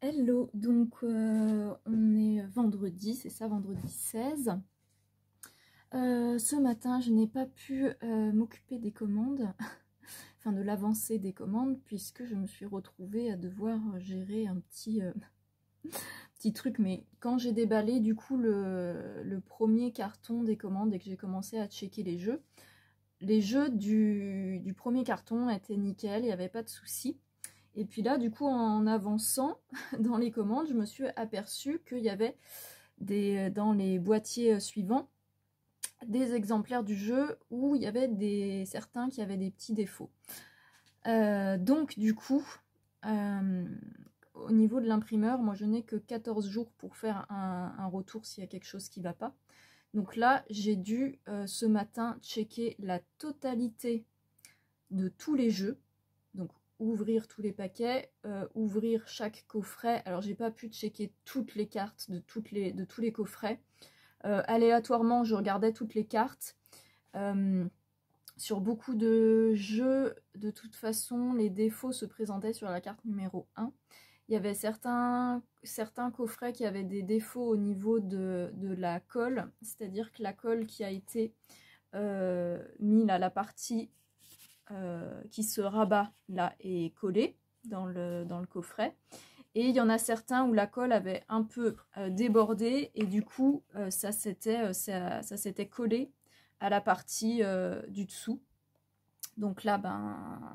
Hello, donc on est vendredi, c'est ça, vendredi 16. Ce matin, je n'ai pas pu m'occuper des commandes, enfin de l'avancée des commandes, puisque je me suis retrouvée à devoir gérer un petit truc. Mais quand j'ai déballé du coup le premier carton des commandes et que j'ai commencé à checker les jeux du premier carton étaient nickel, il n'y avait pas de souci. Et puis là, du coup, en avançant dans les commandes, je me suis aperçue qu'il y avait dans les boîtiers suivants des exemplaires du jeu où il y avait certains qui avaient des petits défauts. Donc, du coup, au niveau de l'imprimeur, moi, je n'ai que 14 jours pour faire un retour s'il y a quelque chose qui ne va pas. Donc là, j'ai dû, ce matin, checker la totalité de tous les jeux. Donc, ouvrir tous les paquets, ouvrir chaque coffret. Alors j'ai pas pu checker toutes les cartes de tous les coffrets. Aléatoirement, je regardais toutes les cartes. Sur beaucoup de jeux, de toute façon, les défauts se présentaient sur la carte numéro 1. Il y avait certains coffrets qui avaient des défauts au niveau de la colle, c'est-à-dire que la colle qui a été mise à la partie qui se rabat là est collé dans le coffret, et il y en a certains où la colle avait un peu débordé et du coup ça s'était collé à la partie du dessous. Donc là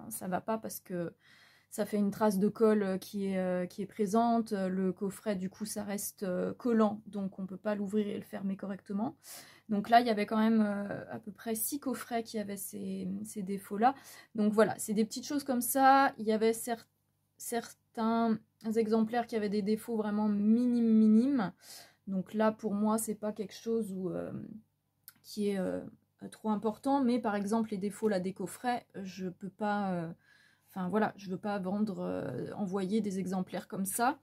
ça va pas parce que ça fait une trace de colle qui est présente. Le coffret, du coup, ça reste collant, donc on ne peut pas l'ouvrir et le fermer correctement. Donc là, il y avait quand même à peu près 6 coffrets qui avaient ces défauts-là. Donc voilà, c'est des petites choses comme ça. Il y avait certains exemplaires qui avaient des défauts vraiment minimes. Donc là, pour moi, c'est pas quelque chose qui est trop important. Mais par exemple, les défauts là, des coffrets, je peux pas... Enfin voilà, je ne veux pas vendre, envoyer des exemplaires comme ça.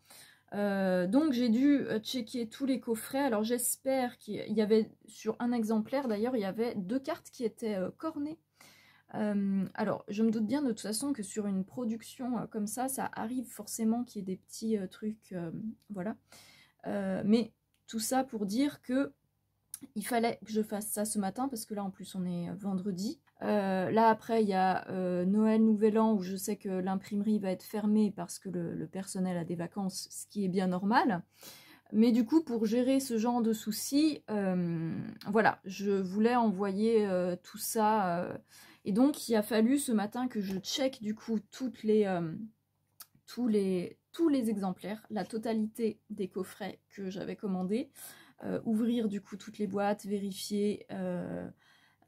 Donc j'ai dû checker tous les coffrets. Alors j'espère qu'il y avait, sur un exemplaire d'ailleurs, il y avait 2 cartes qui étaient cornées. Alors je me doute bien de toute façon que sur une production comme ça arrive forcément qu'il y ait des petits trucs, voilà. Mais tout ça pour dire que il fallait que je fasse ça ce matin, parce que là en plus on est vendredi. Là après il y a Noël, Nouvel An, où je sais que l'imprimerie va être fermée parce que le personnel a des vacances, ce qui est bien normal. Mais du coup, pour gérer ce genre de soucis, voilà, je voulais envoyer tout ça. Et donc il a fallu ce matin que je check du coup tous les exemplaires, la totalité des coffrets que j'avais commandés. Ouvrir du coup toutes les boîtes, vérifier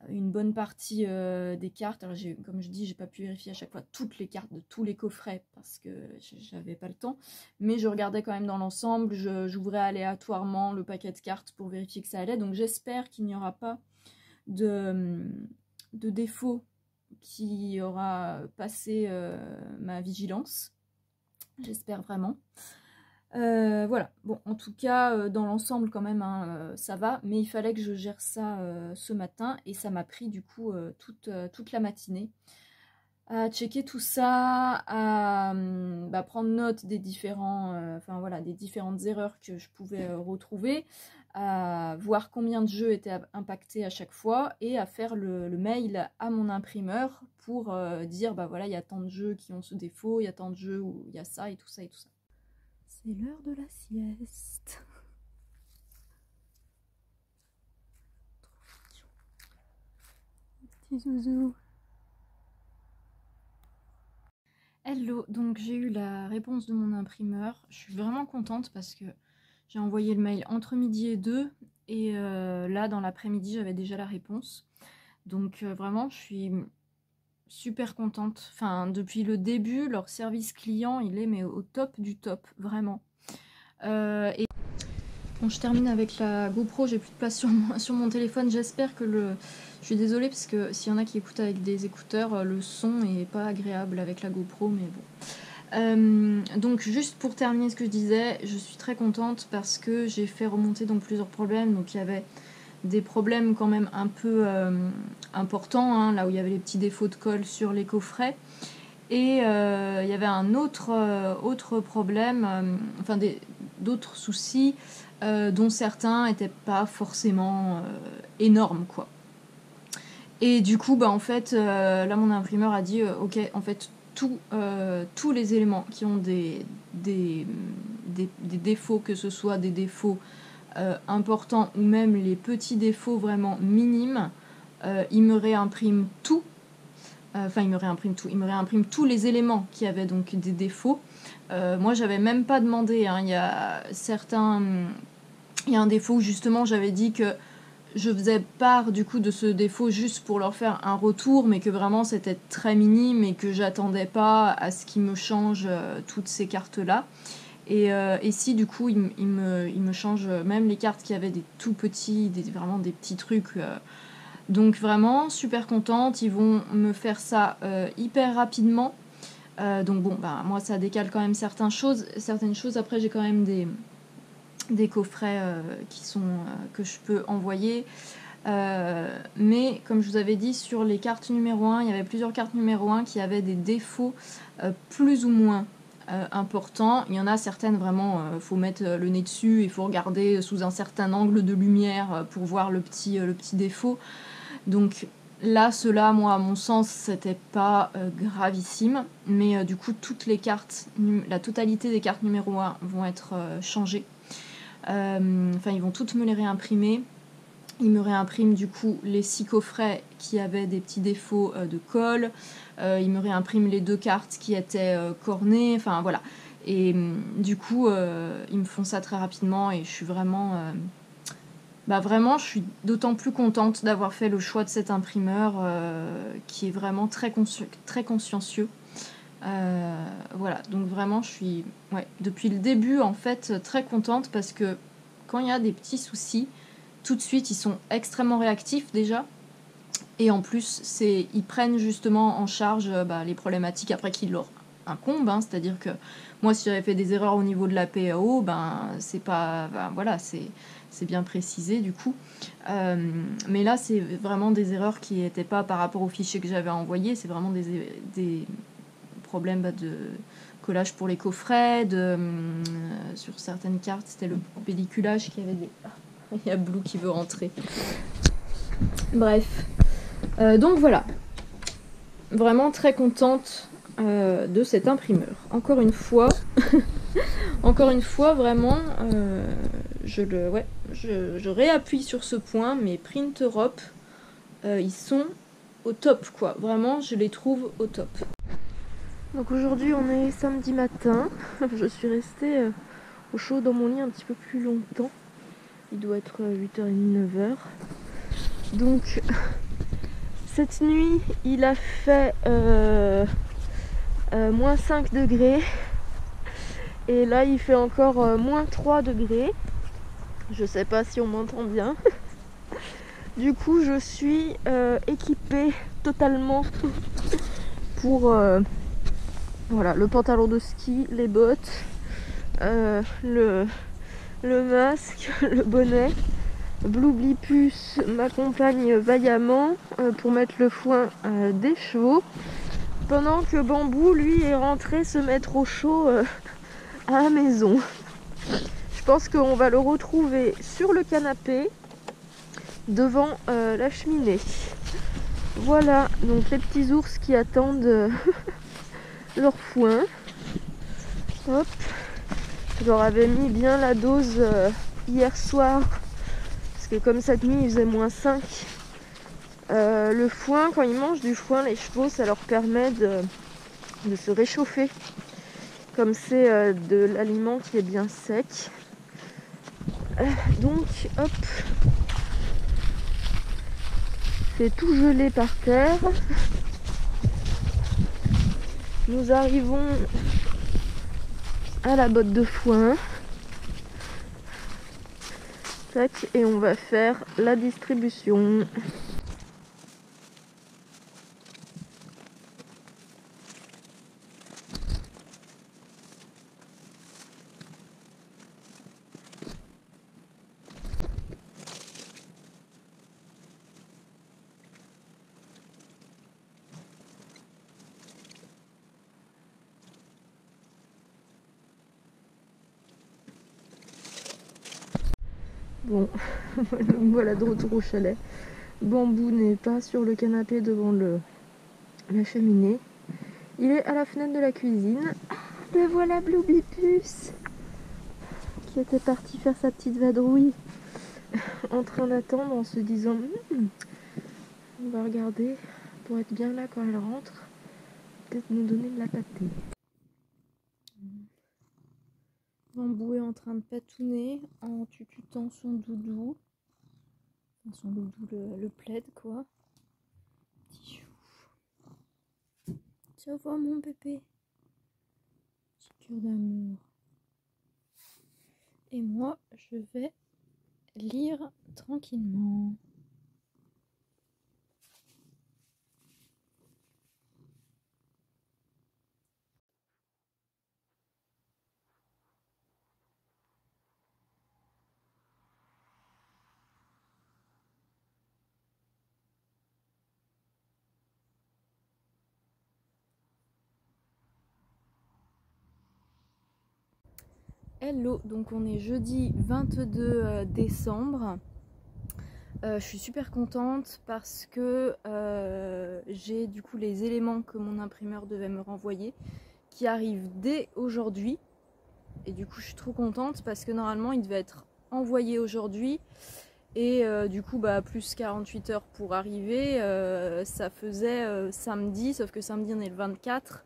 une bonne partie des cartes. Alors comme je dis, j'ai pas pu vérifier à chaque fois toutes les cartes de tous les coffrets parce que j'avais pas le temps, mais je regardais quand même dans l'ensemble. J'ouvrais aléatoirement le paquet de cartes pour vérifier que ça allait. Donc j'espère qu'il n'y aura pas de défaut qui aura passé ma vigilance. J'espère vraiment. Voilà, bon, en tout cas, dans l'ensemble, quand même, hein, ça va, mais il fallait que je gère ça ce matin, et ça m'a pris, du coup, toute la matinée à checker tout ça, à prendre note des enfin voilà, des différentes erreurs que je pouvais retrouver, à voir combien de jeux étaient impactés à chaque fois, et à faire le mail à mon imprimeur pour dire, bah voilà, il y a tant de jeux qui ont ce défaut, il y a tant de jeux où il y a ça, et tout ça, et tout ça. C'est l'heure de la sieste. Petit zouzou. Hello, donc j'ai eu la réponse de mon imprimeur. Je suis vraiment contente parce que j'ai envoyé le mail entre midi et 2. Et là, dans l'après-midi, j'avais déjà la réponse. Donc vraiment, je suis super contente. Enfin, depuis le début, leur service client, il est mais au top du top, vraiment. Et bon, je termine avec la GoPro, j'ai plus de place sur mon téléphone. J'espère que je suis désolée parce que s'il y en a qui écoutent avec des écouteurs, le son est pas agréable avec la GoPro, mais bon. Donc juste pour terminer ce que je disais, je suis très contente parce que j'ai fait remonter donc plusieurs problèmes. Donc il y avait des problèmes quand même un peu importants, hein, là où il y avait les petits défauts de colle sur les coffrets. Et il y avait un autre problème, enfin d'autres soucis, dont certains n'étaient pas forcément énormes, quoi. Et du coup, bah, en fait, là, mon imprimeur a dit, ok, en fait, tous les éléments qui ont des défauts, que ce soit des défauts importants ou même les petits défauts vraiment minimes, il me réimprime tout. Enfin, il me réimprime tout. Il me réimprime tous les éléments qui avaient donc des défauts. Moi, j'avais même pas demandé, hein. Il y a un défaut où justement j'avais dit que je faisais part du coup de ce défaut juste pour leur faire un retour, mais que vraiment c'était très minime et que j'attendais pas à ce qu'ils me changent toutes ces cartes-là. Et si du coup il me change même les cartes qui avaient des tout petits, vraiment des petits trucs. Donc vraiment super contente, ils vont me faire ça hyper rapidement. Donc bon, bah, moi ça décale quand même certaines choses. Après j'ai quand même des coffrets que je peux envoyer. Mais comme je vous avais dit, sur les cartes numéro 1, il y avait plusieurs cartes numéro 1 qui avaient des défauts plus ou moins importants. Il y en a certaines vraiment, faut mettre le nez dessus, il faut regarder sous un certain angle de lumière pour voir le petit défaut. Donc là, cela, moi, à mon sens, c'était pas gravissime. Mais du coup, toutes les cartes, la totalité des cartes numéro 1 vont être changées. Enfin, ils vont toutes me les réimprimer. Ils me réimpriment du coup les 6 coffrets qui avaient des petits défauts de colle. Ils me réimpriment les 2 cartes qui étaient cornées. Enfin voilà. Et du coup, ils me font ça très rapidement et je suis vraiment... vraiment, je suis d'autant plus contente d'avoir fait le choix de cet imprimeur qui est vraiment très consciencieux. Voilà, donc vraiment, je suis depuis le début en fait très contente parce que quand il y a des petits soucis, tout de suite, ils sont extrêmement réactifs déjà. Et en plus, ils prennent justement en charge les problématiques après qui leur incombent. Hein. C'est-à-dire que moi, si j'avais fait des erreurs au niveau de la PAO, c'est pas... voilà, c'est bien précisé du coup. Mais là, c'est vraiment des erreurs qui n'étaient pas par rapport au fichier que j'avais envoyé. C'est vraiment des problèmes de collage pour les coffrets. Sur certaines cartes, c'était le pelliculage qui avait des... Il y a Blue qui veut rentrer. Bref. Donc voilà. Vraiment très contente de cet imprimeur. Encore une fois, vraiment, je réappuie sur ce point, mais Print Europe, ils sont au top, quoi. Vraiment, je les trouve au top. Donc aujourd'hui, on est samedi matin. Je suis restée au chaud dans mon lit un petit peu plus longtemps. Il doit être 8h30, 9h. Donc, cette nuit, il a fait moins 5 degrés. Et là, il fait encore moins 3 degrés. Je sais pas si on m'entend bien. Du coup, je suis équipée totalement pour voilà, le pantalon de ski, les bottes, le masque, le bonnet. Bloublipus m'accompagne vaillamment pour mettre le foin des chevaux, pendant que Bambou, lui, est rentré se mettre au chaud à la maison. Je pense qu'on va le retrouver sur le canapé, devant la cheminée. Voilà, donc les petits ours qui attendent leur foin. Hop. Je leur avais mis bien la dose hier soir. Parce que comme cette nuit il faisait moins 5, le foin, quand ils mangent du foin, les chevaux, ça leur permet de se réchauffer. Comme c'est de l'aliment qui est bien sec. Donc, hop. C'est tout gelé par terre. Nous arrivons à la botte de foin. Tac, et on va faire la distribution. Bon, voilà de retour au chalet. Bambou n'est pas sur le canapé devant la cheminée. Il est à la fenêtre de la cuisine. Le voilà Bluebipus qui était parti faire sa petite vadrouille en train d'attendre en se disant on va regarder pour être bien là quand elle rentre. Peut-être nous donner de la pâtée. Bambou est en train de patouner en tututant son doudou. Enfin, son doudou, le plaid quoi. Petit chou. Ça va mon bébé. Petit cœur d'amour. Et moi, je vais lire tranquillement. Hello, donc on est jeudi 22 décembre. Je suis super contente parce que j'ai du coup les éléments que mon imprimeur devait me renvoyer qui arrivent dès aujourd'hui. Et du coup je suis trop contente parce que normalement il devait être envoyé aujourd'hui. Et du coup plus 48 heures pour arriver, ça faisait samedi, sauf que samedi on est le 24.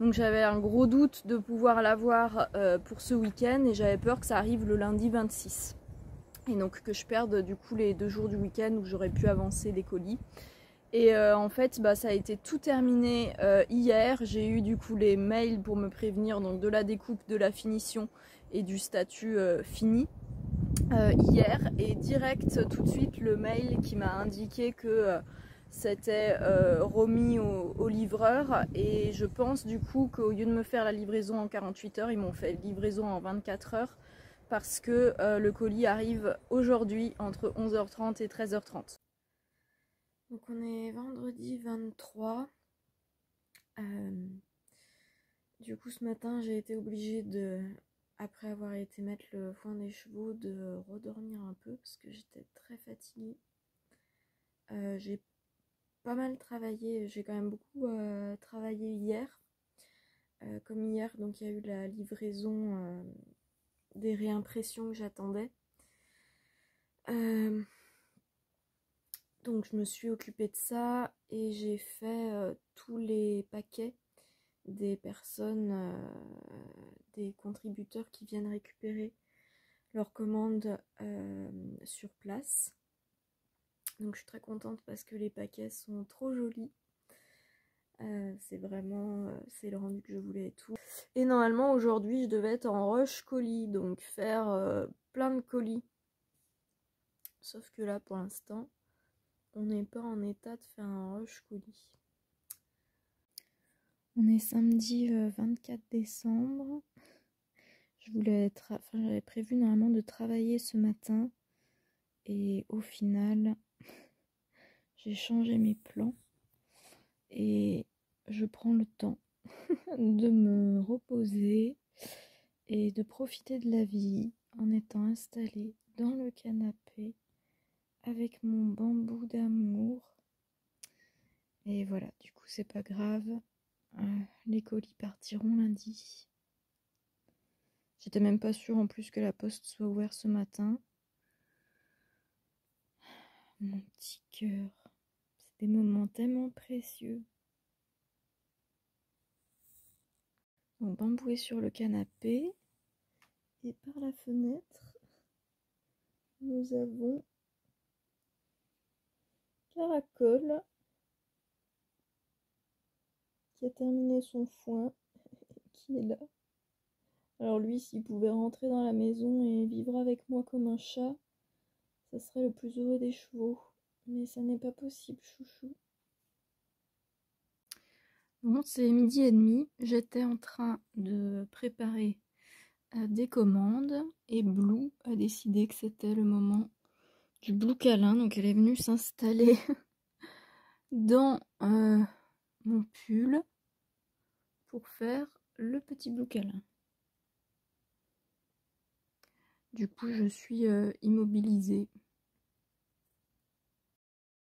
Donc j'avais un gros doute de pouvoir l'avoir pour ce week-end et j'avais peur que ça arrive le lundi 26. Et donc que je perde du coup les 2 jours du week-end où j'aurais pu avancer des colis. Et en fait ça a été tout terminé hier. J'ai eu du coup les mails pour me prévenir donc de la découpe, de la finition et du statut fini hier. Et direct tout de suite le mail qui m'a indiqué que c'était remis au livreur. Et je pense du coup qu'au lieu de me faire la livraison en 48 heures, ils m'ont fait livraison en 24 heures. Parce que le colis arrive aujourd'hui entre 11h30 et 13h30. Donc on est vendredi 23. Du coup ce matin j'ai été obligée de, après avoir été mettre le foin des chevaux, de redormir un peu parce que j'étais très fatiguée. J'ai pas mal travaillé, j'ai quand même beaucoup travaillé hier. Comme hier, donc il y a eu la livraison des réimpressions que j'attendais. Donc je me suis occupée de ça et j'ai fait tous les paquets des personnes, des contributeurs qui viennent récupérer leurs commandes sur place. Donc je suis très contente parce que les paquets sont trop jolis. C'est vraiment, c'est le rendu que je voulais et tout. Et normalement aujourd'hui je devais être en rush colis, donc faire plein de colis. Sauf que là pour l'instant on n'est pas en état de faire un rush colis. On est samedi 24 décembre. J'avais prévu normalement de travailler ce matin. Et au final, j'ai changé mes plans. Et je prends le temps de me reposer et de profiter de la vie en étant installée dans le canapé avec mon bambou d'amour. Et voilà, du coup c'est pas grave. Les colis partiront lundi. J'étais même pas sûre en plus que la poste soit ouverte ce matin. Mon petit cœur, c'est des moments tellement précieux. Mon bambou est sur le canapé. Et par la fenêtre, nous avons Caracol qui a terminé son foin, qui est là. Alors lui, s'il pouvait rentrer dans la maison et vivre avec moi comme un chat, ça serait le plus heureux des chevaux. Mais ça n'est pas possible, chouchou. Bon, c'est 12h30. J'étais en train de préparer des commandes et Blue a décidé que c'était le moment du Blue câlin. Donc elle est venue s'installer dans mon pull pour faire le petit Blue câlin. Du coup, je suis immobilisée.